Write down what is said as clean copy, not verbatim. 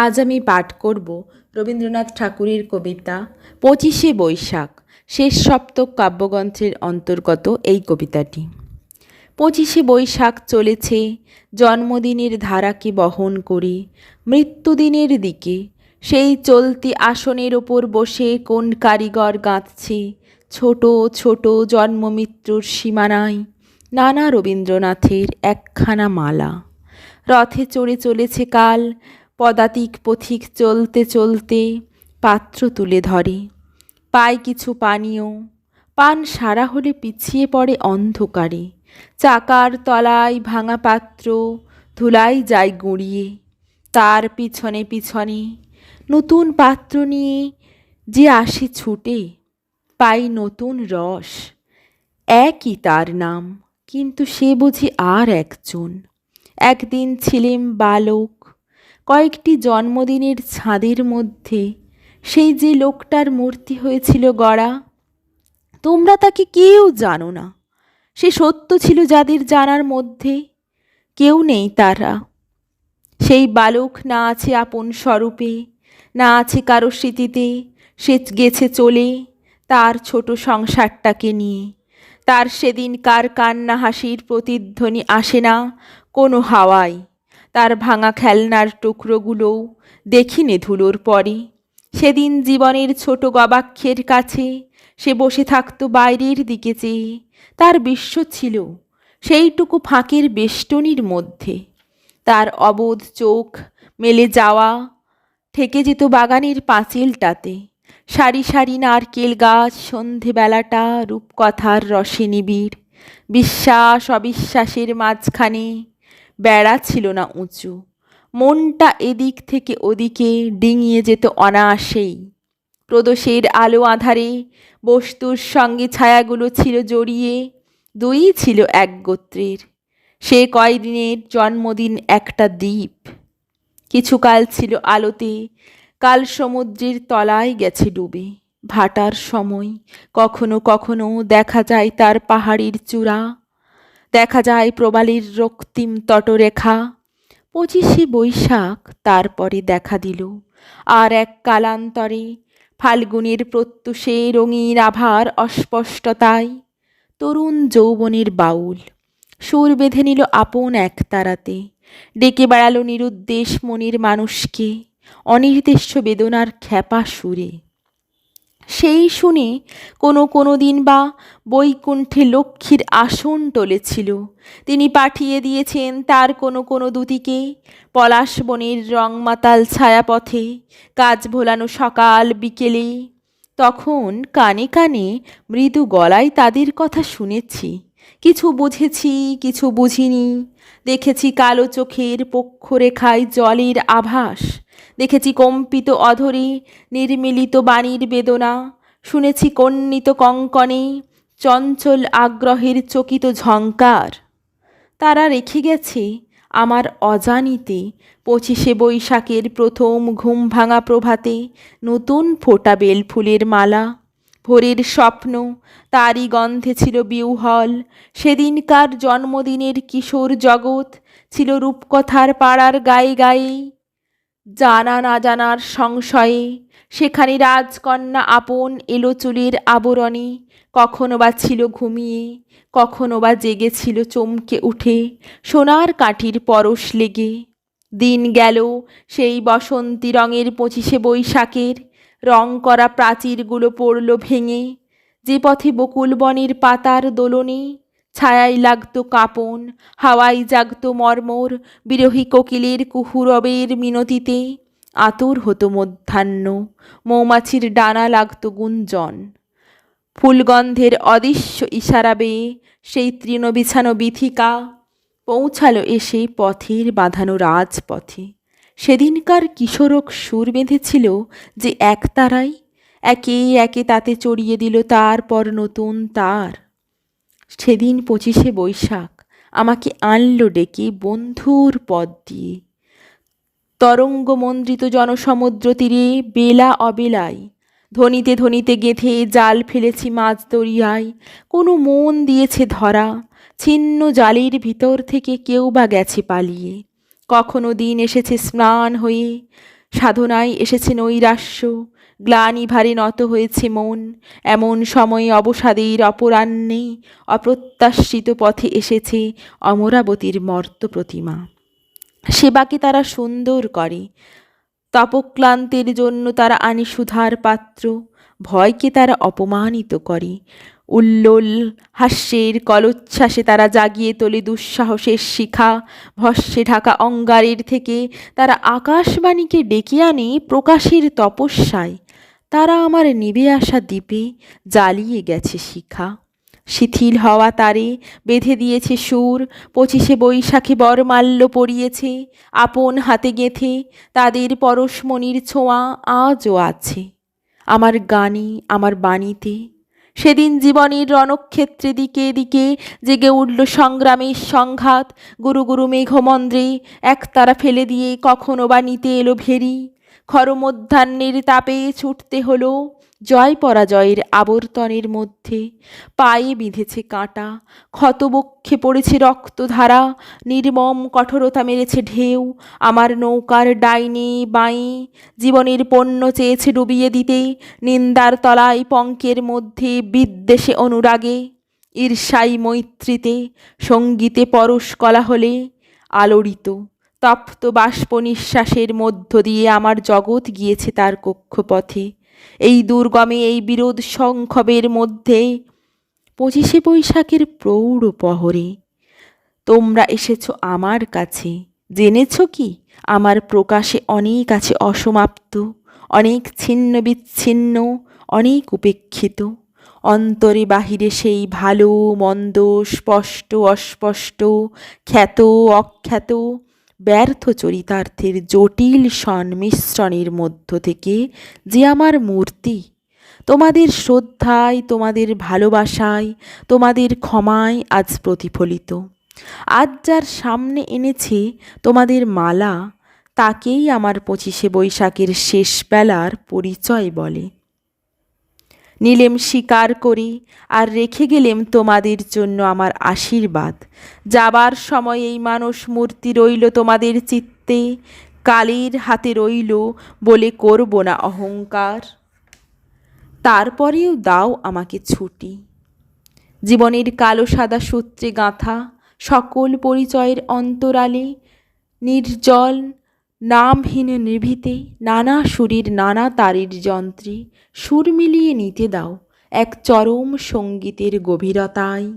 আজ আমি পাঠ করব রবীন্দ্রনাথ ঠাকুরের কবিতা ২৫শে বৈশাখ, শেষ সপ্তক কাব্যগ্রন্থের অন্তর্গত এই কবিতাটি। ২৫শে বৈশাখ চলেছে জন্মদিনের ধারাকে বহন করে মৃত্যুদিনের দিকে। সেই চলতি আসনের ওপর বসে কোন কারিগর গাঁথছে ছোট ছোট জন্মমৃত্যুর সীমানায় নানা রবীন্দ্রনাথের একখানা মালা। রথে চড়ে চলেছে কাল পদাতিক পথিক, চলতে চলতে পাত্র তুলে ধরে, পায় কিছু পানীয়, পান সারা হলে পিছিয়ে পড়ে অন্ধকারে। চাকার তলায় ভাঙা পাত্র ধুলাই যায় গুঁড়িয়ে, তার পিছনে পিছনে নতুন পাত্র নিয়ে যে আসে ছুটে, পাই নতুন রস। একই তার নাম, কিন্তু সে বুঝি আর একজন। একদিন ছিলেম বালক, কয়েকটি জন্মদিনের ছাদের মধ্যে সেই যে লোকটার মূর্তি হয়েছিল গড়া। তোমরা তাকে কেউ জানো না, সে সত্য ছিল যাদের জানার মধ্যে, কেউ নেই তারা। সেই বালক না আছে আপন স্বরূপে, না আছে কারো স্মৃতিতে, সে গেছে চলে তার ছোট সংসারটাকে নিয়ে। তার সেদিনকার কান্না হাসির প্রতিধ্বনি আসে না কোনো হাওয়ায়। তার ভাঙা খেলনার টুকরোগুলোও দেখিনি ধুলোর পরে। সেদিন জীবনের ছোট গবাক্ষের কাছে সে বসে থাকতো বাইরের দিকে চেয়ে। তার বিশ্ব ছিল সেইটুকু ফাঁকের বেষ্টনীর মধ্যে। তার অবোধ চোখ মেলে যাওয়া ঠেকে যেত বাগানের পাঁচিলটাতে। সারি সারি নারকেল গাছ, সন্ধেবেলাটা রূপকথার রসে নিবিড়। বিশ্বাস অবিশ্বাসের মাঝখানে বেড়া ছিল না উঁচু। মনটা এদিক থেকে ওদিকে ডিঙিয়ে যেত অনায়াসেই। প্রদোষের আলো আঁধারে বস্তুর সঙ্গে ছায়াগুলো ছিল জড়িয়ে, দুই ছিল এক গোত্রের। সে কয়দিনের জন্মদিন একটা দ্বীপ। কিছুকাল ছিল আলোতে, কাল সমুদ্রের তলায় গেছে ডুবে। ভাটার সময় কখনো কখনো দেখা যায় তার পাহাড়ের চূড়া, দেখা যায় প্রবালের রক্তিম তটরেখা। ২৫শে বৈশাখ তারপরে দেখা দিল আর এক কালান্তরে, ফাল্গুনের প্রত্যুষে রঙিন আভার অস্পষ্টতায়। তরুণ যৌবনের বাউল সুর বেঁধে নিল আপন এক তারাতে, ডেকে বেড়ালো নিরুদ্দেশ মনের মানুষকে অনির্দেশ্য বেদনার খ্যাপা সুরে। সেই শুনে কোনো দিন বা বৈকুণ্ঠে লক্ষ্মীর আসন টলেছিল। তিনি পাঠিয়ে দিয়েছেন তার কোনো দূতিকে পলাশ বনের রংমাতাল ছায়াপথে, কাজ ভোলানো সকাল বিকেলে। তখন কানে কানে মৃদু গলায় তাদের কথা শুনেছি, কিছু বুঝেছি কিছু বুঝিনি। দেখেছি কালো চোখের পক্ষরেখায় জলের আভাস, দেখেছি কম্পিত অধরে নির্মিলিত বাণীর বেদনা, শুনেছি কর্ণিত কঙ্কণে চঞ্চল আগ্রহের চকিত ঝঙ্কার। তারা রেখে গেছে আমার অজানিতে ২৫শে বৈশাখের প্রথম ঘুম ভাঙা প্রভাতে নতুন ফোটা বেলফুলের মালা। ভোরের স্বপ্ন তারই গন্ধে ছিল বিহ্বল। সেদিনকার জন্মদিনের কিশোর জগৎ ছিল রূপকথার পাড়ার গায়ে গায়ে। জানা না জানার সংশয়ে সেখানে রাজকন্যা আপন এলো চুলের আবরণে, কখনো বা ছিল ঘুমিয়ে, কখনো বা জেগেছিল চমকে উঠে সোনার কাঠির পরশ লেগে। দিন গেল সেই বসন্তী রঙের ২৫শে বৈশাখের, রং করা প্রাচীরগুলো পড়ল ভেঙে। যে পথে বকুল বনের পাতার দোলনে ছায়ায় লাগতো কাঁপন, হাওয়ায় জাগতো মর্মর, বিরহী কোকিলের কুহুরবের মিনতিতে আতুর হতো মধ্যাহ্ন, মৌমাছির ডানা লাগতো গুঞ্জন। ফুলগন্ধের অদৃশ্য ইশারা বেয়ে সেই তৃণ বিছানো বিথিকা পৌঁছালো এসে পথের বাঁধানো রাজপথে। সেদিনকার কিশোরক সুর বেঁধেছিল যে একতারাই, একে একে তাতে চড়িয়ে দিল তারপর নতুন তার। সেদিন ২৫শে বৈশাখ আমাকে আনলো ডেকে বন্ধুর পদ দিয়ে। তরঙ্গমন্দ্রিত জনসমুদ্র তীরে বেলা অবেলায় ধ্বনিতে ধ্বনিতে গেঁথে জাল ফেলেছি মাঝ দরিয়ায়। কোনো মন দিয়েছে ধরা, ছিন্ন জালের ভিতর থেকে কেউ বা গেছে পালিয়ে। কখনো দিন এসেছে স্নান হয়ে সাধনায় এসেছে নৈরাশ্য, গ্লানি ভারে নত হয়েছে মন। এমন সময়ে অবসাদের অপরাহ্নে অপ্রত্যাশিত পথে এসেছে অমরাবতীর মর্ত প্রতিমা। সেবাকে তারা সুন্দর করে, তপক্লান্তের জন্য তারা আনে সুধার পাত্র, ভয়কে তারা অপমানিত করে। উল্লোল হাস্যের কলোচ্ছ্বাসে তারা জাগিয়ে তোলে দুঃসাহসের শিখা, ভস্মে ঢাকা অঙ্গারের থেকে তারা আকাশবাণীকে ডেকে আনে প্রকাশের তপস্যায়। তারা আমার নিভে আসা দ্বীপে জ্বালিয়ে গেছে শিখা। শিথিল হওয়া তারে বেঁধে দিয়েছে সুর, 25শে বৈশাখে বরমাল্য পরিয়েছে আপন হাতে গেঁথে, তাদের পরশমণির ছোঁয়া আজও আছে আমার গানে, আমার বাণীতে। সেদিন জীবনের রণক্ষেত্রে দিকে দিকে জেগে উঠল সংগ্রামের সংঘাত, গুরু গুরু মেঘমন্দ্রে একতারা ফেলে দিয়ে কখনো বা নিতে এলো ভেরি। খরমধ্যাহ্নের তাপে ছুটতে হলো জয় পরাজয়ের আবর্তনের মধ্যে। পায়ে বিঁধেছে কাঁটা, ক্ষতবক্ষে পড়েছে রক্তধারা, নির্মম কঠোরতা মেরেছে ঢেউ আমার নৌকার ডাইনে বাঁয়ে। জীবনের পণ্য চেয়েছে ডুবিয়ে দিতে, নিন্দার তলায় পঙ্কের মধ্যে, বিদ্বেষে অনুরাগে, ঈর্ষায় মৈত্রীতে, সঙ্গীতে পরশ কলাহলে। আলোড়িত তপ্ত বাষ্প নিঃশ্বাসের মধ্য দিয়ে আমার জগৎ গিয়েছে তার কক্ষপথে। এই দুর্গমে, এই বিরোধ সংক্ষোভের মধ্যে, 25শে বৈশাখের প্রৌঢ় প্রহরে তোমরা এসেছো আমার কাছে। জেনেছ কি আমার প্রকাশে অনেক আছে অসমাপ্ত, অনেক ছিন্ন বিচ্ছিন্ন, অনেক উপেক্ষিত। অন্তরে বাহিরে সেই ভালো মন্দ, স্পষ্ট অস্পষ্ট, খ্যাত অখ্যাত, ব্যর্থ চরিতার্থের জটিল সংমিশ্রণের মধ্য থেকে যে আমার মূর্তি, তোমাদের শ্রদ্ধায়, তোমাদের ভালোবাসায়, তোমাদের ক্ষমায় আজ প্রতিফলিত। আজ যার সামনে এনেছে তোমাদের মালা, তাকেই আমার 25শে বৈশাখের শেষ বেলার পরিচয় বলে। নিলেম স্বীকার করি, আর রেখে গেলেম তোমাদের জন্য আমার আশীর্বাদ। যাবার সময় এই মানস মূর্তি রইল তোমাদের চিত্তে, কালের হাতে রইল বলে করব না অহংকার। তারপরেও দাও আমাকে ছুটি। জীবনের কালো সাদা সূত্রে গাঁথা সকল পরিচয়ের অন্তরালে, নির্জল নামহীন নিভৃতে নানা সুরের নানা তারের যন্ত্রে সুর মিলিয়ে নিতে দাও এক চরম সঙ্গীতের গভীরতায়।